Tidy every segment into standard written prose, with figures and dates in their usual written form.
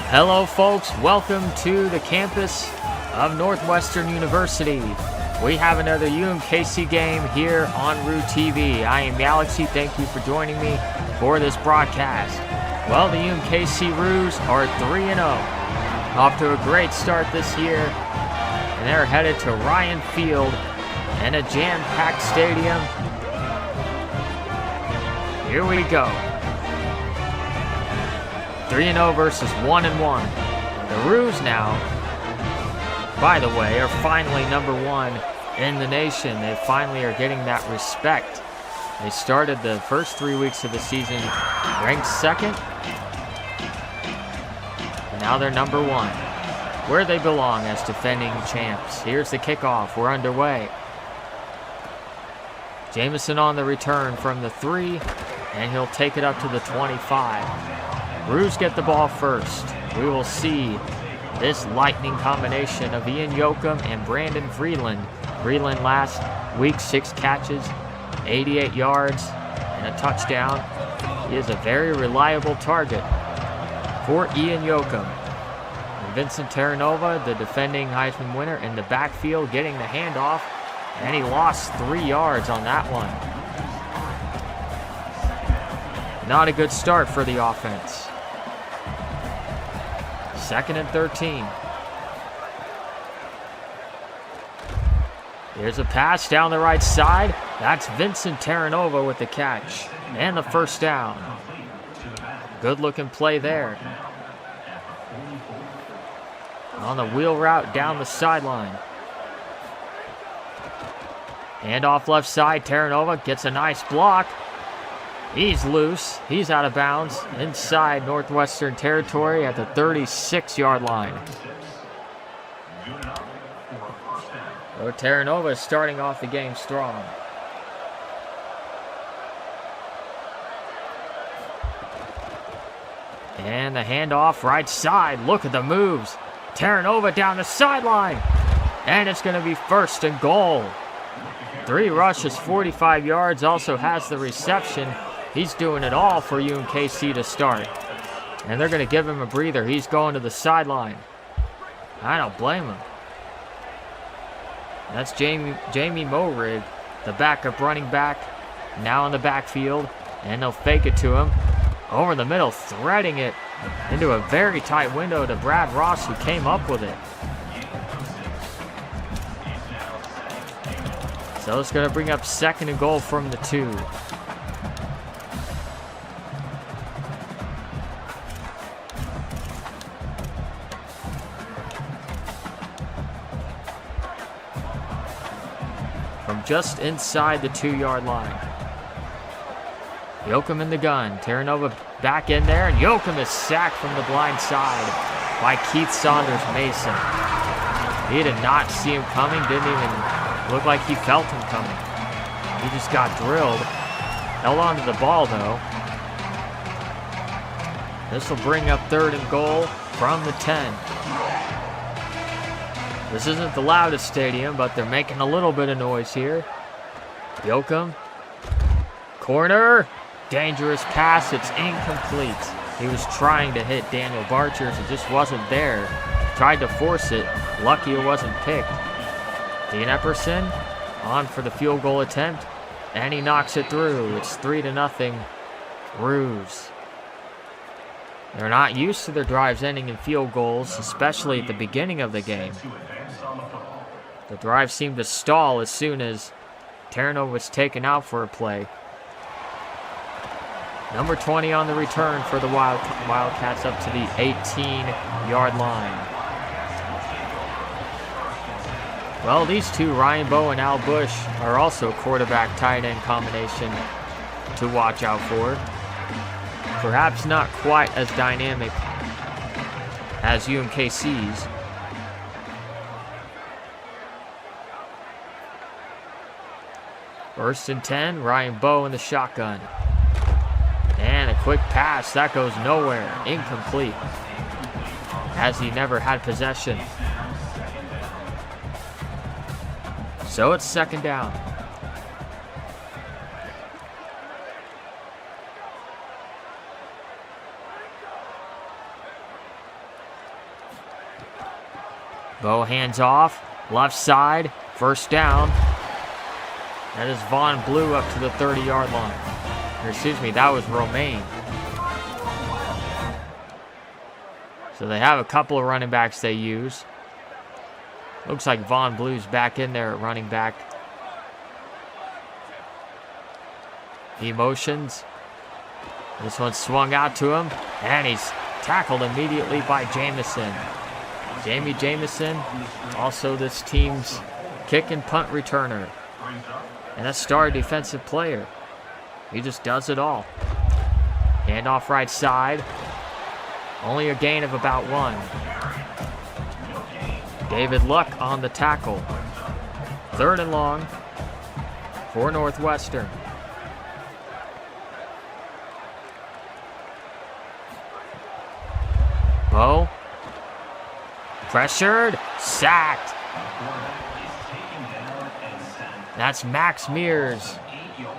Hello folks, welcome to the campus of Northwestern University. We have another UMKC game here on Roo TV. I am Galaxy, thank you for joining me for this broadcast. Well, the UMKC Roos are 3-0. Off to a great start this year, and they're headed to Ryan Field in a jam-packed stadium. Here we go. 3-0 versus 1-1. The Roos now, by the way, are finally number one in the nation. They finally are getting that respect. They started the first 3 weeks of the season ranked second, and now they're number one, where they belong as defending champs. Here's the kickoff. We're underway. Jamison on the return from the 3, and he'll take it up to the 25. Roos get the ball first. We will see this lightning combination of Ian Yoakum and Brandon Vreeland. Vreeland last week, 6 catches, 88 yards, and a touchdown. He is a very reliable target for Ian Yoakum. And Vincent Terranova, the defending Heisman winner, in the backfield getting the handoff, and he lost 3 yards on that one. Not a good start for the offense. 2nd and 13. Here's a pass down the right side. That's Vincent Terranova with the catch and the first down. Good looking play there. On the wheel route down the sideline. Hand off left side. Terranova gets a nice block. He's loose. He's out of bounds inside Northwestern territory at the 36-yard line. So Terranova is starting off the game strong. And the handoff right side. Look at the moves. Terranova down the sideline. And it's going to be 1st and goal. 3 rushes, 45 yards, also has the reception. He's doing it all for UMKC to start. And they're going to give him a breather. He's going to the sideline. I don't blame him. That's Jamie Morig, the backup running back, now in the backfield. And they'll fake it to him. Over the middle, threading it into a very tight window to Brad Ross, who came up with it. So it's going to bring up 2nd and goal from the 2. From just inside the 2-yard line. Yoakum in the gun. Terranova back in there, and Yoakum is sacked from the blind side by Keith Saunders Mason. He did not see him coming, didn't even look like he felt him coming. He just got drilled. Held on to the ball, though. This will bring up 3rd and goal from the 10. This isn't the loudest stadium, but they're making a little bit of noise here. Yoakum. Corner. Dangerous pass. It's incomplete. He was trying to hit Daniel Barchers. It just wasn't there. Tried to force it. Lucky it wasn't picked. Dean Epperson on for the field goal attempt, and he knocks it through. It's 3-0 Roos. They're not used to their drives ending in field goals, especially at the beginning of the game. The drive seemed to stall as soon as Terranova was taken out for a play. Number 20 on the return for the Wildcats up to the 18-yard line. Well, these two, Ryan Bowe and Al Bush, are also quarterback-tight end combination to watch out for. Perhaps not quite as dynamic as UMKC's. First and 10, Ryan Bowe in the shotgun. And a quick pass, that goes nowhere, incomplete, as he never had possession. So it's 2nd down. Bo hands off. Left side. First down. That is Von Blue up to the 30-yard line. Or excuse me, that was Romaine. So they have a couple of running backs they use. Looks like Von Blue's back in there at running back. He motions. This one swung out to him, and he's tackled immediately by Jamison. Jamie Jamison, also this team's kick and punt returner, and a star defensive player. He just does it all. Handoff right side. Only a gain of about 1. David Luck on the tackle. 3rd and long for Northwestern. Bo. Pressured. Sacked. That's Max Mears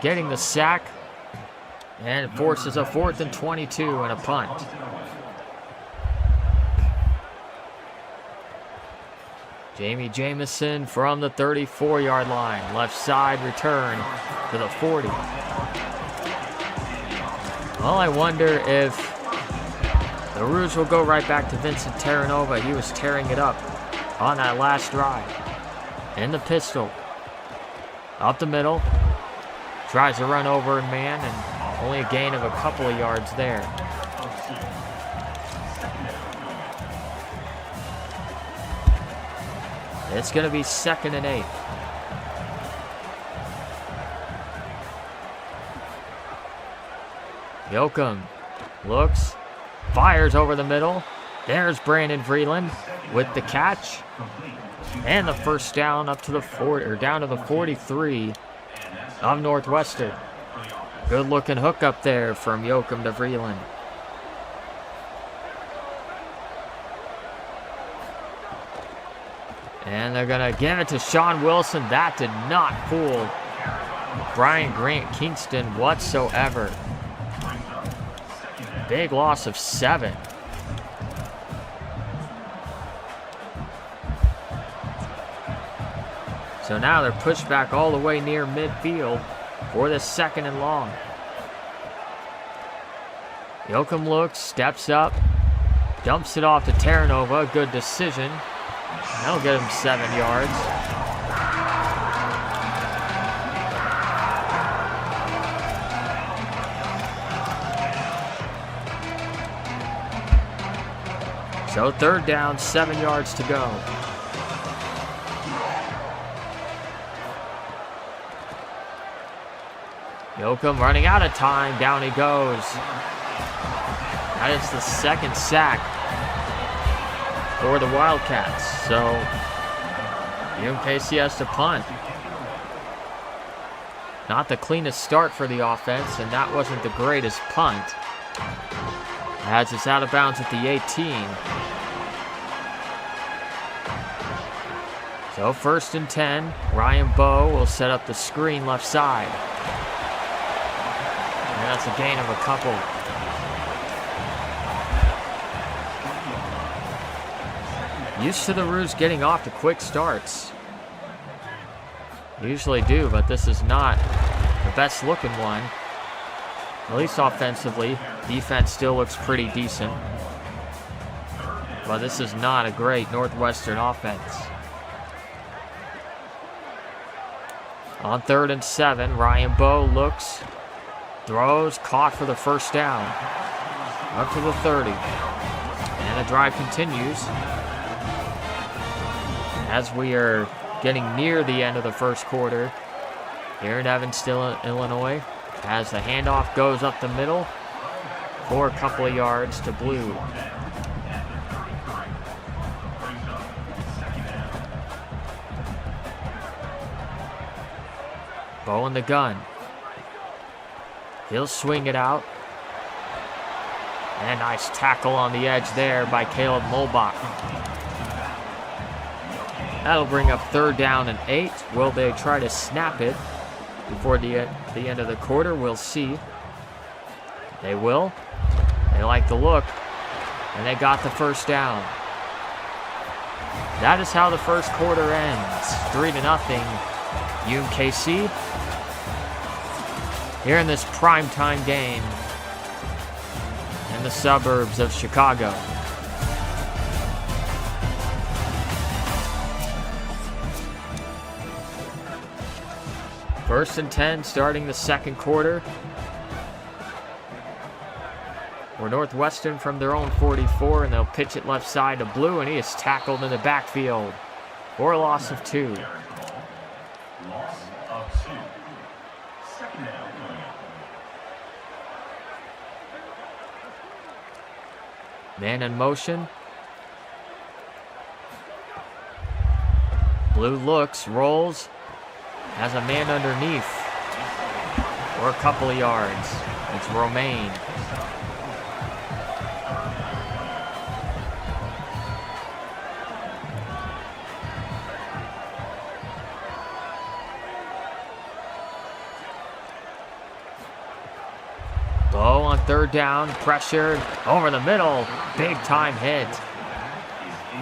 getting the sack. And it forces a 4th and 22 and a punt. Jamie Jamison from the 34-yard line. Left side return to the 40. Well, I wonder if the Rouge will go right back to Vincent Terranova. He was tearing it up on that last drive. In the pistol. Up the middle. Tries to run over a man, and only a gain of a couple of yards there. It's going to be 2nd and 8. Yoakum looks, fires over the middle. There's Brandon Vreeland with the catch. And the first down up to the 40, or down to the 43 of Northwestern. Good looking hook up there from Yoakum to Vreeland. And they're going to give it to Sean Wilson. That did not fool Brian Grant Kingston whatsoever. Big loss of 7. So now they're pushed back all the way near midfield for the 2nd and long. Yoakum looks, steps up, dumps it off to Terranova. Good decision. That'll get him 7 yards. So 3rd down, 7 yards to go. Yoakum running out of time. Down he goes. That is the 2nd sack for the Wildcats. So UMKC has to punt. Not the cleanest start for the offense, and that wasn't the greatest punt. As it's out of bounds at the 18. So 1st and 10. Ryan Bowe will set up the screen left side. And that's a gain of a couple. Used to the Roos getting off to quick starts. Usually do, but this is not the best looking one. At least offensively. Defense still looks pretty decent. But this is not a great Northwestern offense. On 3rd and 7, Ryan Bowe looks, throws, caught for the first down. Up to the 30. And the drive continues. As we are getting near the end of the first quarter here in Evanston, Illinois, as the handoff goes up the middle for a couple of yards to Blue. Bowe in the gun. He'll swing it out. And a nice tackle on the edge there by Caleb Mulbach. That'll bring up 3rd down and 8. Will they try to snap it before the end of the quarter? We'll see. They will. They like the look. And they got the first down. that is how the first quarter ends. 3-0 UMKC. Here in this primetime game in the suburbs of Chicago. First and 10 starting the second quarter. We're Northwestern from their own 44, and they'll pitch it left side to Blue, and he is tackled in the backfield for a loss of 2. Man in motion. Blue looks, rolls, has a man underneath for a couple of yards. It's Romaine. Bow on third down, pressured over the middle, big time hit.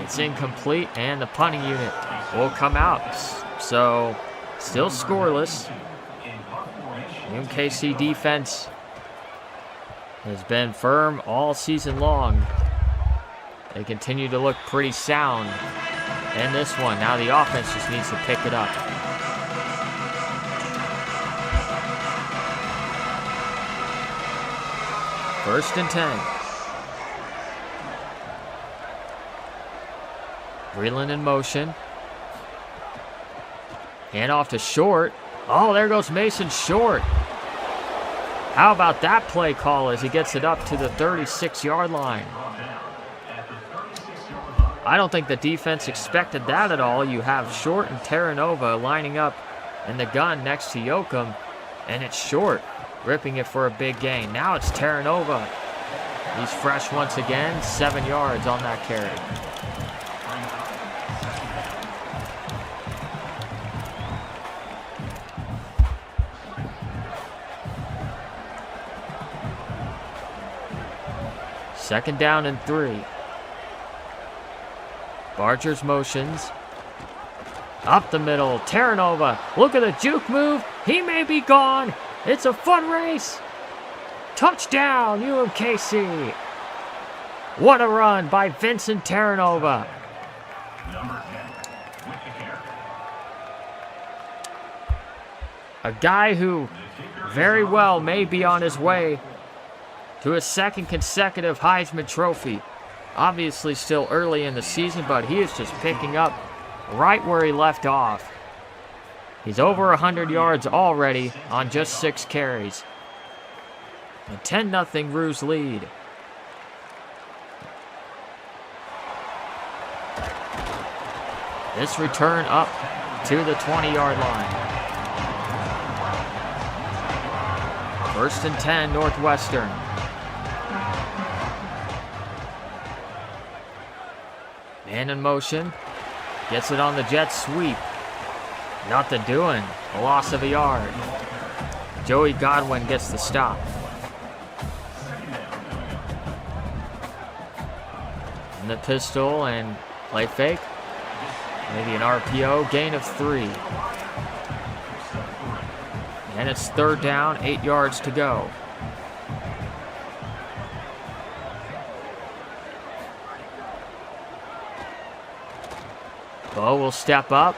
It's incomplete, and the punting unit will come out. So, still scoreless. UMKC defense has been firm all season long. They continue to look pretty sound in this one. Now the offense just needs to pick it up. First and 10. Breland in motion. Hand off to Short. Oh, there goes Mason Short. How about that play call as he gets it up to the 36-yard line? I don't think the defense expected that at all. You have Short and Terranova lining up in the gun next to Yoakum, and it's Short ripping it for a big gain. Now it's Terranova. He's fresh once again, 7 yards on that carry. Second down and 3. Barger's motions. Up the middle, Terranova. Look at the juke move. He may be gone. It's a fun race. Touchdown, UMKC. What a run by Vincent Terranova. A guy who very well may be on his way to his second consecutive Heisman Trophy. Obviously still early in the season, but he is just picking up right where he left off. He's over 100 yards already on just 6 carries. A 10-0 Roos lead. This return up to the 20-yard line. First and 10, Northwestern. Man in motion. Gets it on the jet sweep. Nothing doing. A loss of a yard. Joey Godwin gets the stop. And the pistol and play fake. Maybe an RPO. Gain of 3. And it's third down, 8 yards to go. Bo will step up,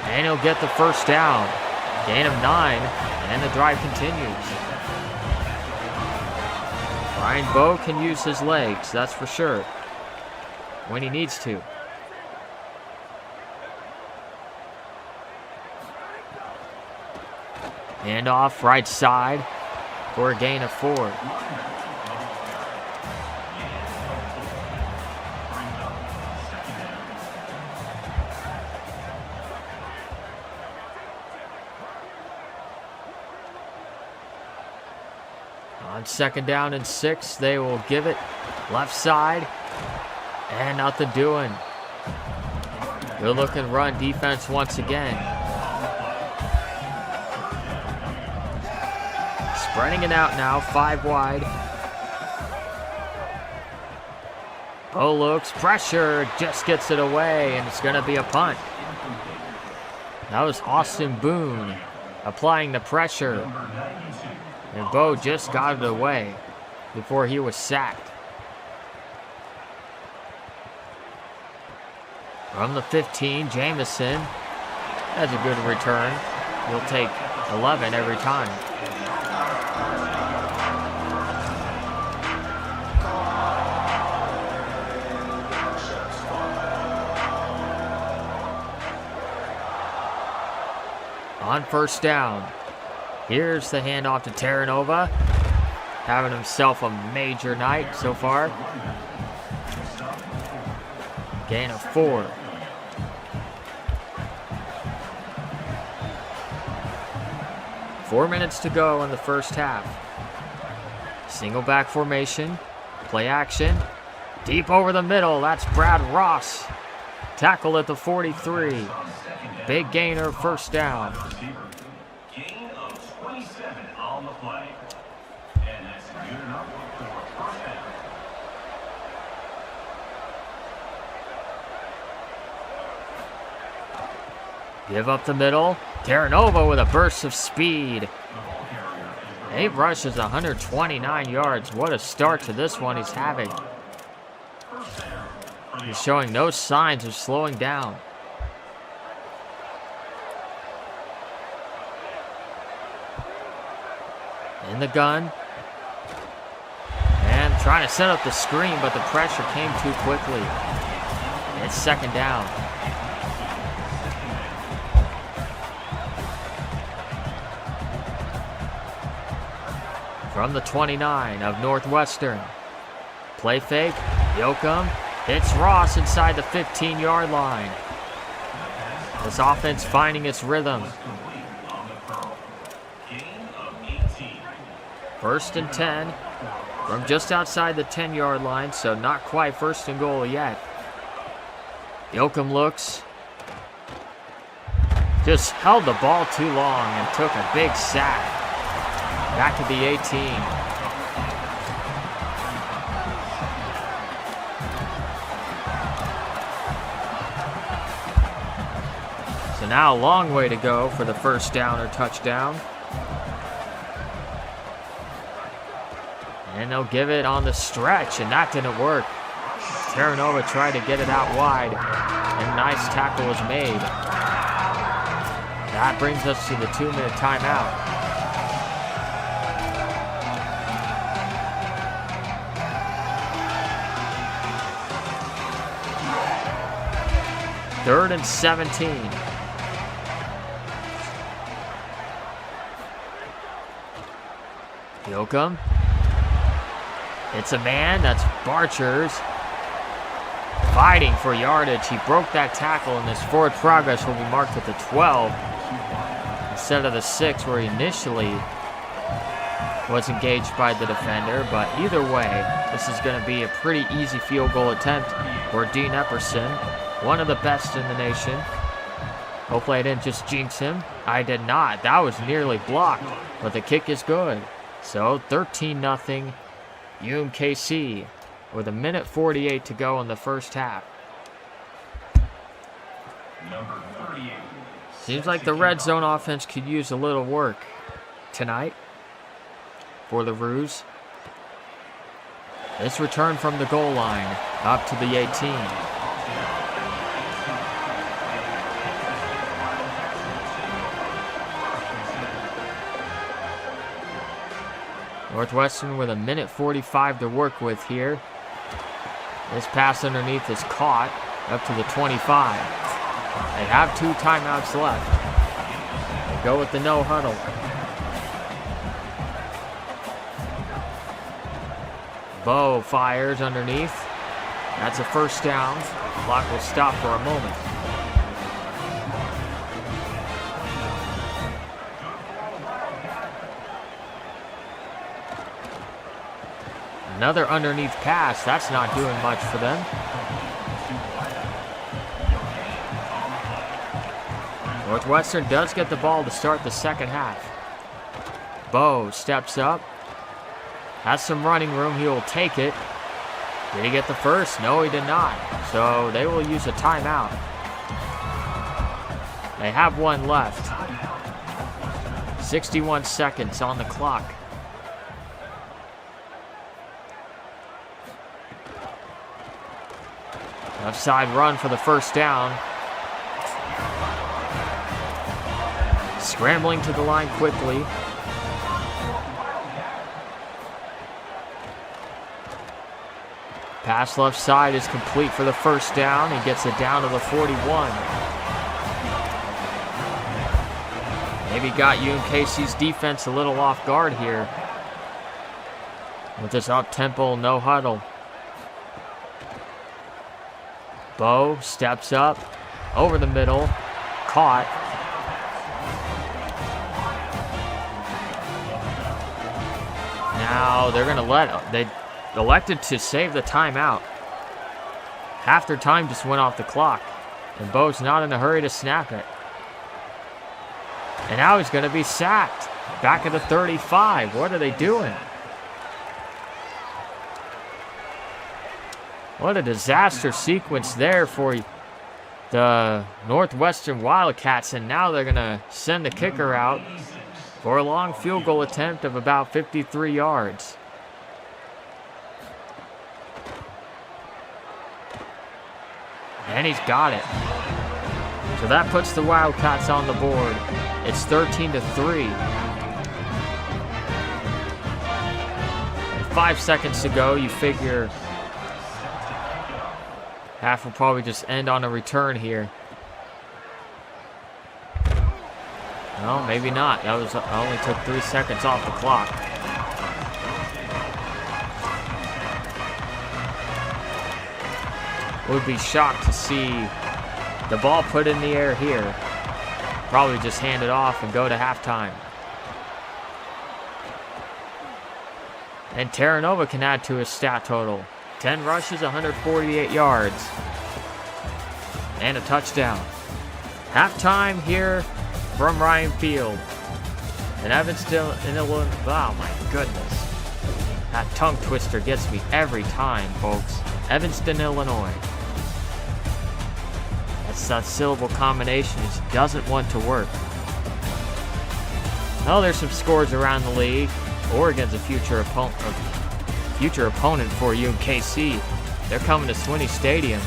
and he'll get the first down. Gain of 9, and the drive continues. Ryan Bowe can use his legs, that's for sure, when he needs to. Hand off right side for a gain of 4. On second down and 6, they will give it left side, and nothing doing. Good looking run defense once again. Spreading it out now, 5 wide. Bo looks, pressure, just gets it away, and it's going to be a punt. That was Austin Boone applying the pressure. And Bo just got it away before he was sacked. From the 15, Jamison has a good return. He'll take 11 every time. On first down, here's the handoff to Terranova, having himself a major night so far. Gain of 4. Four minutes to go in the first half. Single back formation, play action, deep over the middle, that's Brad Ross. Tackle at the 43. Big gainer, first down. Gain of 27 on the play. And that's good enough for first down. Give up the middle. Terranova with a burst of speed. 8 rushes, 129 yards. What a start to this one he's having. He's showing no signs of slowing down. In the gun. And trying to set up the screen, but the pressure came too quickly. It's second down. From the 29 of Northwestern. Play fake. Yoakum hits Ross inside the 15-yard line. This offense finding its rhythm. First and 10 from just outside the 10-yard line, so not quite first and goal yet. Yoakum looks. Just held the ball too long and took a big sack. Back to the 18. So now a long way to go for the first down or touchdown. And they'll give it on the stretch, and that didn't work. Terranova tried to get it out wide, and a nice tackle was made. That brings us to the 2-minute timeout. Third and 17. Yoakum. It's a man, that's Barchers. Fighting for yardage. He broke that tackle, and his forward progress will be marked at the 12 instead of the 6 where he initially was engaged by the defender. But either way, this is going to be a pretty easy field goal attempt for Dean Epperson, one of the best in the nation. Hopefully I didn't just jinx him. I did not. That was nearly blocked, but the kick is good. So 13-0 UMKC with 1:48 to go in the first half. Number 38. Seems like the red zone offense could use a little work tonight for the Roos. This return from the goal line up to the 18. Northwestern with 1:45 to work with here. This pass underneath is caught up to the 25. They have 2 timeouts left. They go with the no huddle. Bo fires underneath. That's a first down. Clock will stop for a moment. Another underneath pass. That's not doing much for them. Northwestern does get the ball to start the second half. Bo steps up. Has some running room. He will take it. Did he get the first? No, he did not. So they will use a timeout. They have one left. 61 seconds on the clock. Left side run for the first down. Scrambling to the line quickly. Pass left side is complete for the first down. He gets it down to the 41. Maybe got UMKC's defense a little off guard here with this up-tempo no huddle. Bo steps up over the middle, caught. Now they're gonna they elected to save the timeout. Half their time just went off the clock, and Bo's not in a hurry to snap it. And now he's gonna be sacked. Back at the 35. What are they doing? What a disaster sequence there for the Northwestern Wildcats, and now they're going to send the kicker out for a long field goal attempt of about 53 yards. And he's got it. So that puts the Wildcats on the board. It's 13-3. 5 seconds to go. You figure half will probably just end on a return here. No, maybe not. That was only took 3 seconds off the clock. Would be shocked to see the ball put in the air here. Probably just hand it off and go to halftime. And Terranova can add to his stat total. 10 rushes, 148 yards. And a touchdown. Halftime here from Ryan Field. And Evanston in Illinois. Oh my goodness. That tongue twister gets me every time, folks. Evanston, Illinois. That syllable combination just doesn't want to work. Oh, there's some scores around the league. Oregon's a future opponent for UMKC. They're coming to Swinney Stadium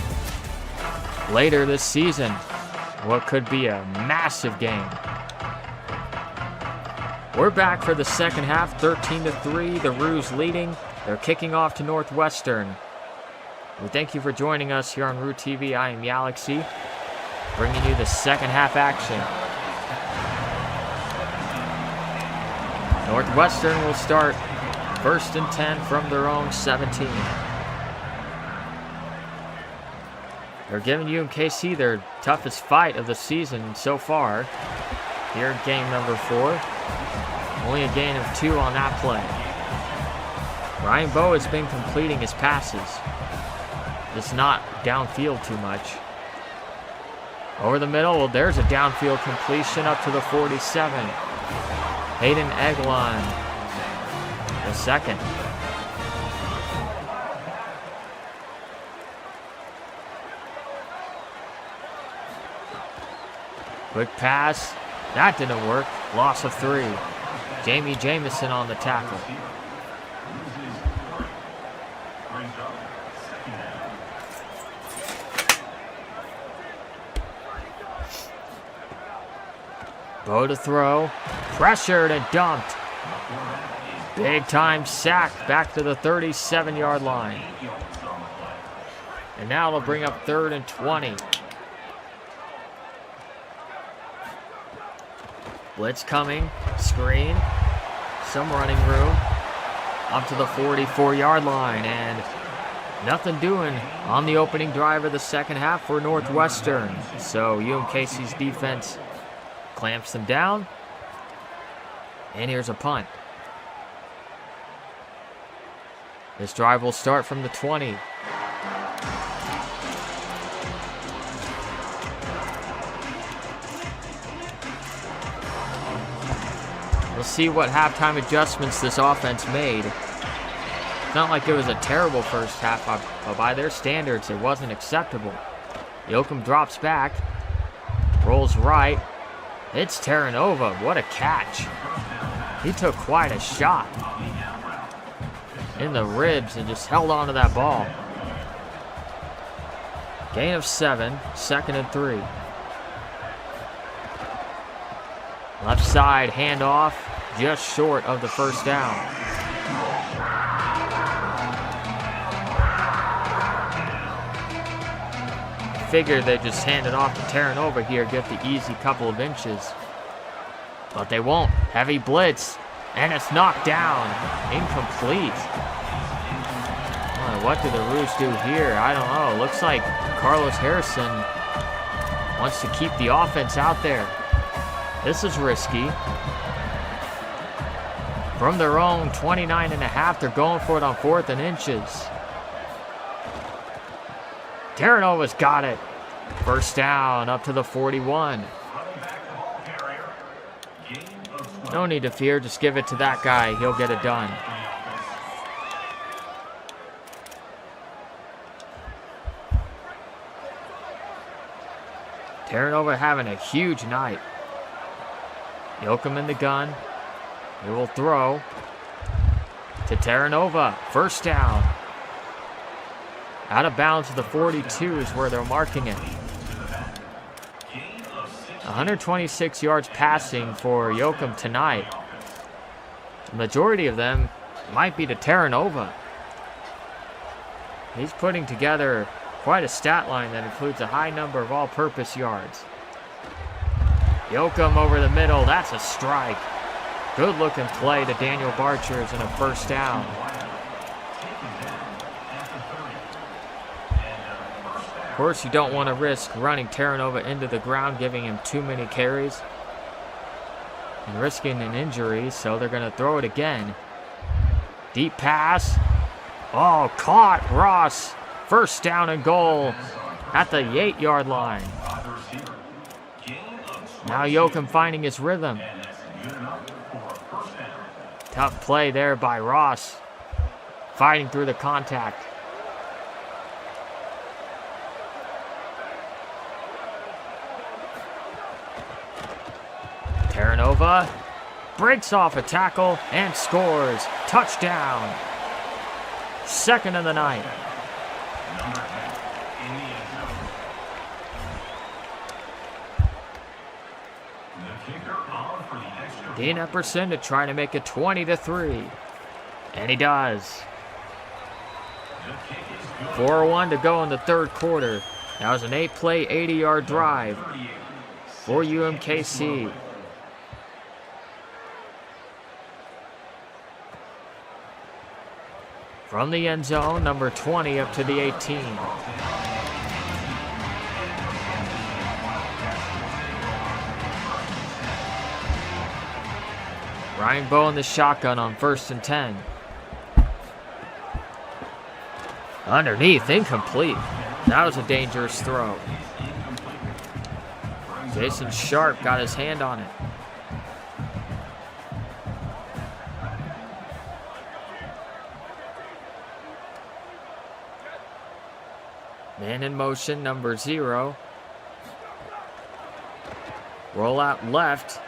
later this season. What could be a massive game. We're back for the second half, 13-3. The Roos leading. They're kicking off to Northwestern. We thank you for joining us here on Root TV. I am Yalexi, bringing you the second half action. Northwestern will start 1st and 10 from their own 17. They're giving UMKC their toughest fight of the season so far. Here in game number 4. Only a gain of 2 on that play. Ryan Bo has been completing his passes. Just not downfield too much. Over the middle, well, there's a downfield completion up to the 47. Hayden Eglon, the second. Quick pass. That didn't work. Loss of 3. Jamie Jamison on the tackle. Bo to throw. Pressured and dumped. Big time sack back to the 37-yard line. And now it'll bring up 3rd and 20. Blitz coming. Screen. Some running room. Up to the 44-yard line. And nothing doing on the opening drive of the second half for Northwestern. So UMKC's defense clamps them down. And here's a punt. This drive will start from the 20. We'll see what halftime adjustments this offense made. It's not like it was a terrible first half, but by their standards, it wasn't acceptable. Yoakum drops back, rolls right, hits Terranova. What a catch. He took quite a shot in the ribs and just held on to that ball. Gain of 7, 2nd and 3. Left side handoff, just short of the first down. Figured they just hand it off to Terranova here, get the easy couple of inches. But they won't. Heavy blitz, and it's knocked down. Incomplete. What do the Roos do here? I don't know. Looks like Carlos Harrison wants to keep the offense out there. This is risky. From their own 29.5, they're going for it on 4th and inches. Terranova's got it. First down up to the 41. No need to fear, just give it to that guy. He'll get it done. Terranova having a huge night. Yoakum in the gun. He will throw to Terranova. First down. Out of bounds to the 42 is where they're marking it. 126 yards passing for Yoakum tonight. The majority of them might be to Terranova. He's putting together quite a stat line that includes a high number of all-purpose yards. Yoakum over the middle, that's a strike. Good-looking play to Daniel Barchers and a first down. Of course, you don't want to risk running Terranova into the ground, giving him too many carries and risking an injury, so they're going to throw it again. Deep pass. Oh, caught Ross. First down and goal at the 8-yard line. Now Yoakum finding his rhythm. Tough play there by Ross. Fighting through the contact. Terranova breaks off a tackle and scores. Touchdown. Second of the night. Dean Epperson to try to make it 20-3. And he does. 4:01 to go in the third quarter. That was an 8-play, 80-yard drive for UMKC. From the end zone, number 20 up to the 18. Ryan Bowe in the shotgun on 1st and 10. Underneath, incomplete. That was a dangerous throw. Jason Sharp got his hand on it. Man in motion, number 0. Roll out left.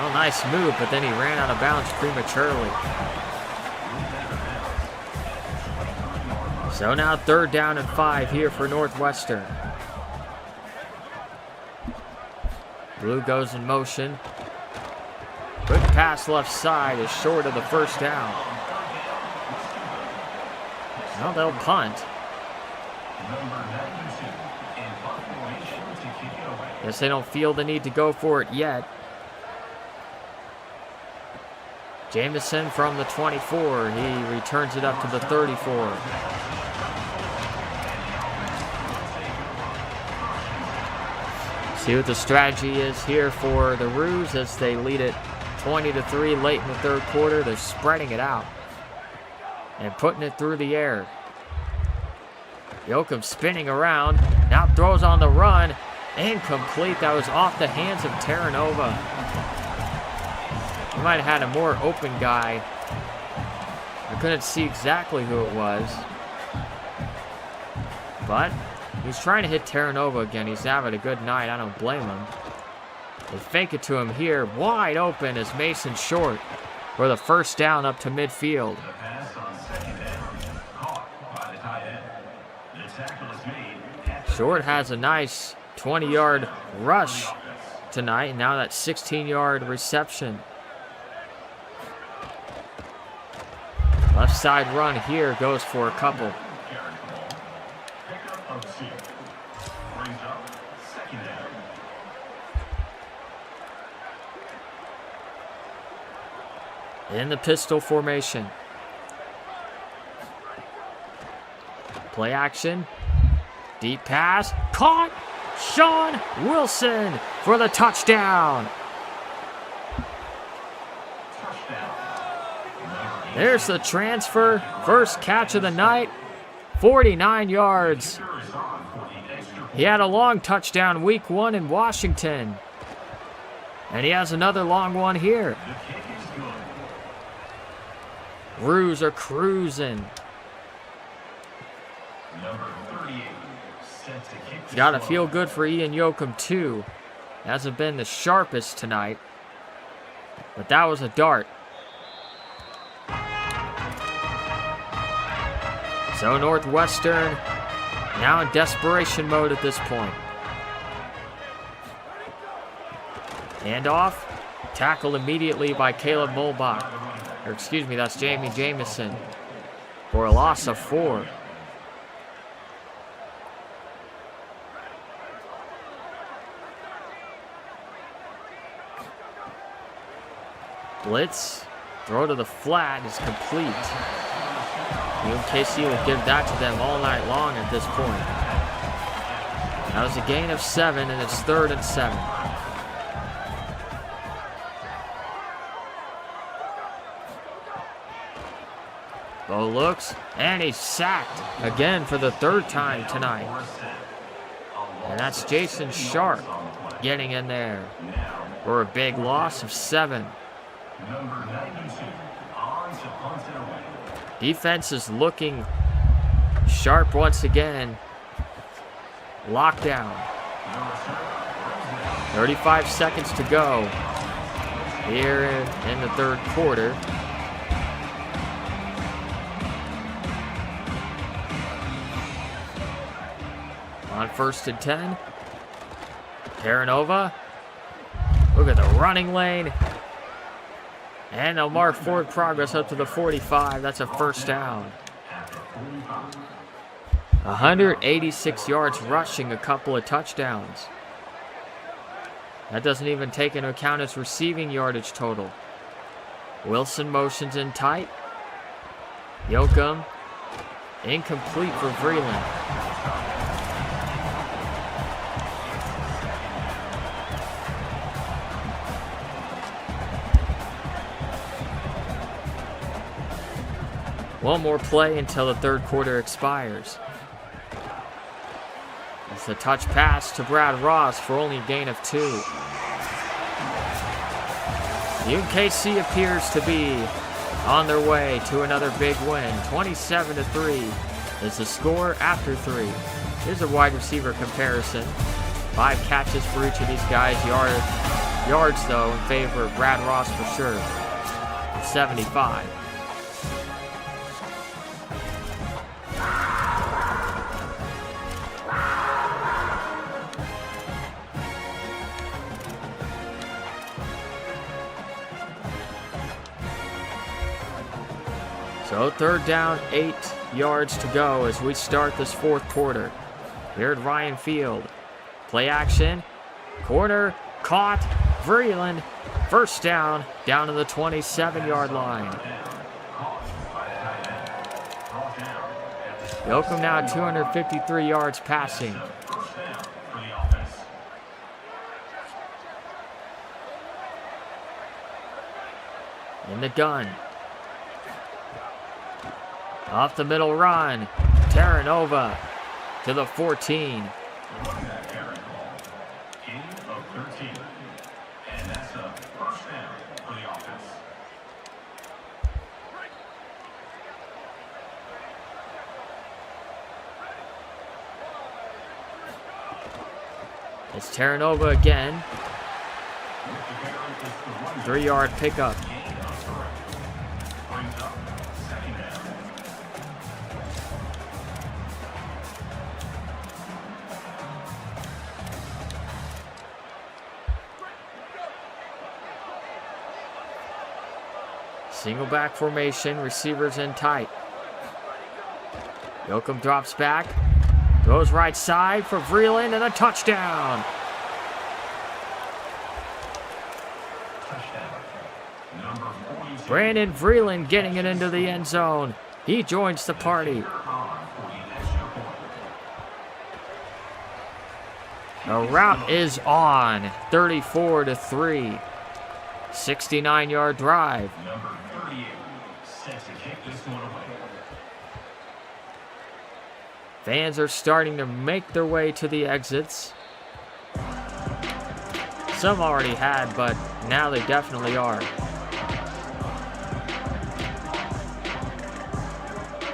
Oh, nice move, but then he ran out of bounds prematurely. So now 3rd down and 5 here for Northwestern. Blue goes in motion. Quick pass left side is short of the first down. Well, they'll punt. Guess they don't feel the need to go for it yet. Jamison from the 24. He returns it up to the 34. See what the strategy is here for the Roos as they lead it 20-3 late in the third quarter. They're spreading it out and putting it through the air. Yoakum spinning around. Now throws on the run. Incomplete. That was off the hands of Terranova. He might have had a more open guy. couldn't see exactly who it was. But he's trying to hit Terranova again. He's having a good night. I don't blame him. They fake it to him here. Wide open is Mason Short for the first down up to midfield. The pass on second down, caught by the tight end. The tackle is made at the Short has a nice 20-yard rush tonight. Now that 16-yard reception. Left side run here goes for a couple. pickup of 2. Brings up second down. In the pistol formation. Play action. Deep pass. Caught. Sean Wilson for the touchdown. There's the transfer. First catch of the night. 49 yards. He had a long touchdown week 1 in Washington. And he has another long one here. The kick is good. Roos are cruising. Number 38 set to kick. It's got to feel good for Ian Yoakum too. Hasn't been the sharpest tonight. But that was a dart. So Northwestern now in desperation mode at this point. Handoff. Tackled immediately by Caleb Mulbach. Or excuse me, that's Jamie Jamison. For a loss of 4. Blitz. Throw to the flat is complete. UMKC will give that to them all night long at this point. That was a gain of 7, and it's 3rd and 7. Bo looks, and he's sacked again for the 3rd time tonight. And that's Jason Sharp getting in there for a big loss of 7. Number 92 on to punt it away. Defense is looking sharp once again. Lockdown. 35 seconds to go here in the 3rd quarter. On 1st and 10. Terranova. Look at the running lane. And they'll mark forward progress up to the 45. That's a first down. 186 yards rushing, a couple of touchdowns. That doesn't even take into account his receiving yardage total. Wilson motions in tight. Yoakum. Incomplete for Vreeland. One more play until the 3rd quarter expires. It's a touch pass to Brad Ross for only a gain of 2. UMKC appears to be on their way to another big win. 27-3 is the score after 3. Here's a wide receiver comparison. 5 catches for each of these guys. Yards though in favor of Brad Ross for sure. 75. So 3rd down, 8 yards to go as we start this 4th quarter. Here at Ryan Field. Play action. Corner. Caught. Vreeland. First down. Down to the 27-yard line. Yoakum now 253 yards passing. In the gun. Off the middle run. Terranova to the 14. Gain of 13. And that's a first down for the offense. It's Terranova again. 3-yard pickup. Single back formation, receivers in tight. Yoakum drops back, throws right side for Vreeland, and a touchdown. Brandon Vreeland getting it into the end zone. He joins the party. The route is on. 34-3. 69-yard drive. Number 38 set to kick this one away. Fans are starting to make their way to the exits. Some already had, but now they definitely are.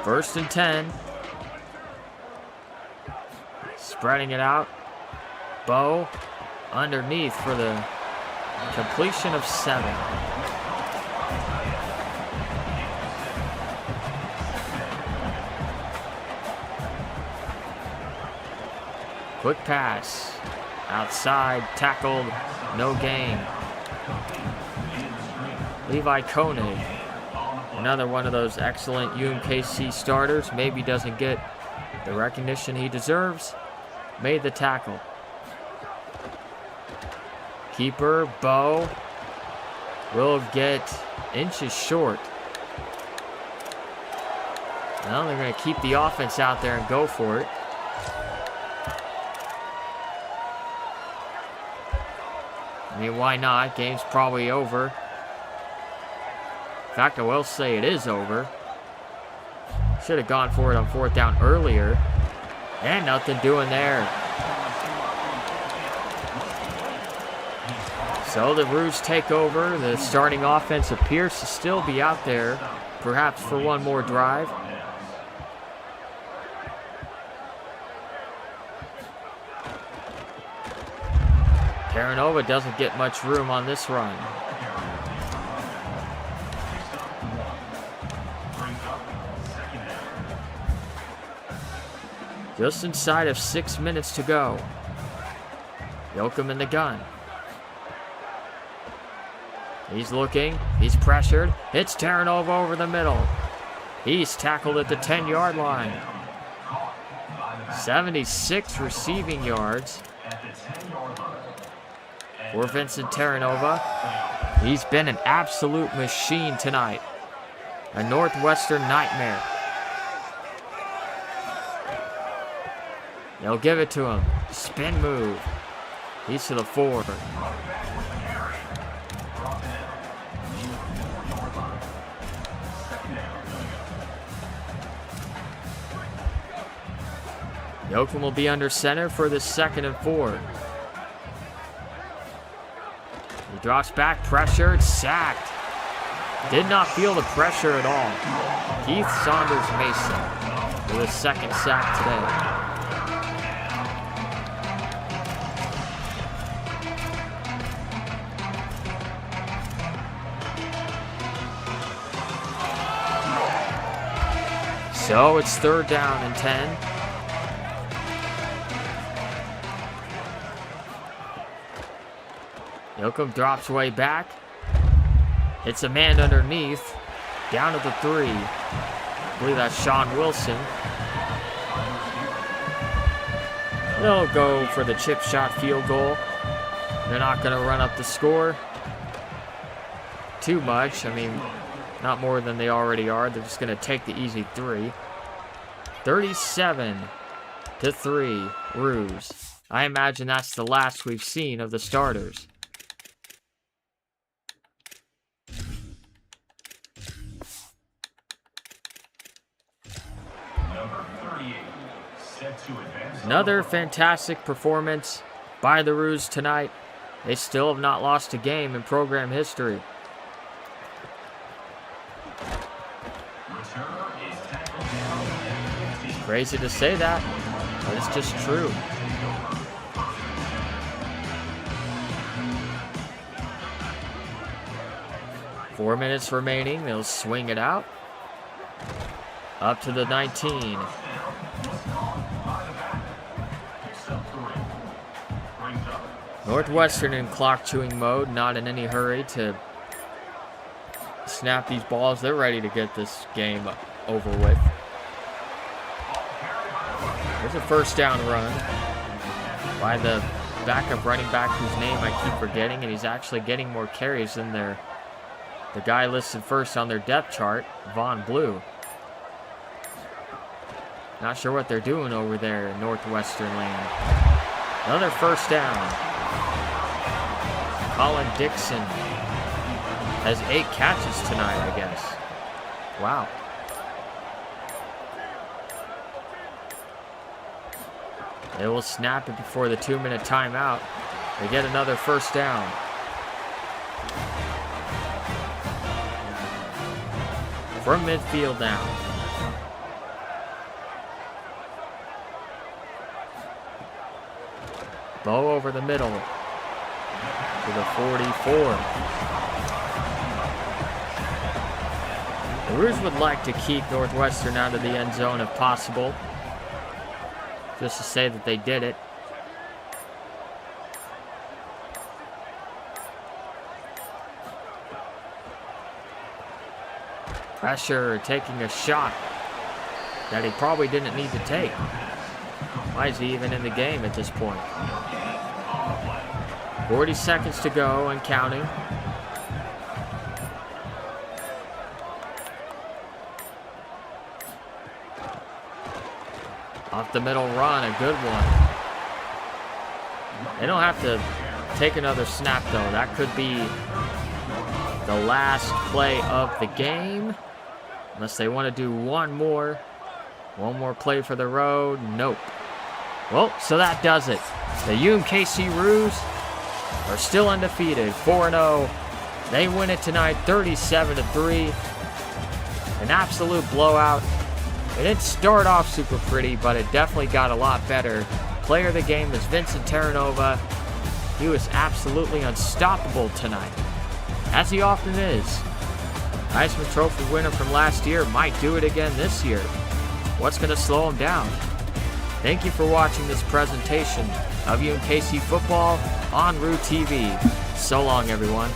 First and 10. Spreading it out. Bo underneath for the completion of 7. Quick pass. Outside, tackled, no gain. Levi Koenig, another one of those excellent UMKC starters, maybe doesn't get the recognition he deserves, made the tackle. Keeper, Bo, will get inches short. Well, they're going to keep the offense out there and go for it. I mean, why not? Game's probably over. In fact, I will say it is over. Should have gone for it on 4th down earlier. And nothing doing there. So the Roos take over. The starting offense appears to still be out there, perhaps for one more drive. Terranova doesn't get much room on this run. Just inside of 6 minutes to go. Yoakum in the gun. He's looking. He's pressured. Hits Terranova over the middle. He's tackled at the 10-yard line. 76 receiving yards for Vincent Terranova. He's been an absolute machine tonight. A Northwestern nightmare. They'll give it to him. Spin move. He's to the 4. Yoakum will be under center for the 2nd and 4. He drops back, pressured, sacked. Did not feel the pressure at all. Keith Saunders Mason with his 2nd sack today. So it's 3rd down and 10. Yoakum drops way back. Hits a man underneath. Down at the 3. I believe that's Sean Wilson. They'll go for the chip shot field goal. They're not going to run up the score too much. I mean, not more than they already are. They're just going to take the easy 3. 37-3, Roos. I imagine that's the last we've seen of the starters. Another fantastic performance by the Roos tonight. They still have not lost a game in program history. Crazy to say that, but it's just true. 4 minutes remaining. They'll swing it out. Up to the 19. Northwestern in clock chewing mode, not in any hurry to snap these balls. They're ready to get this game over with. There's a first down run by the backup running back whose name I keep forgetting, and he's actually getting more carries than the guy listed first on their depth chart, Von Blue. Not sure what they're doing over there in Northwestern land. Another first down. Colin Dixon has 8 catches tonight, I guess. Wow. They will snap it before the 2-minute timeout. They get another first down. From midfield now. Bow over the middle to the 44. The Roos would like to keep Northwestern out of the end zone if possible, just to say that they did it. Pressure, taking a shot that he probably didn't need to take. Why is he even in the game at this point? 40 seconds to go and counting. Off the middle run, a good one. They don't have to take another snap though. That could be the last play of the game. Unless they want to do one more play for the road. Nope. Well, so that does it. The UMKC Roos are still undefeated, 4-0. They win it tonight, 37-3. An absolute blowout. It didn't start off super pretty, but it definitely got a lot better. Player of the game is Vincent Terranova. He was absolutely unstoppable tonight, as he often is. Heisman Trophy winner from last year might do it again this year. What's going to slow him down? Thank you for watching this presentation of UMKC football on Root TV. So long, everyone.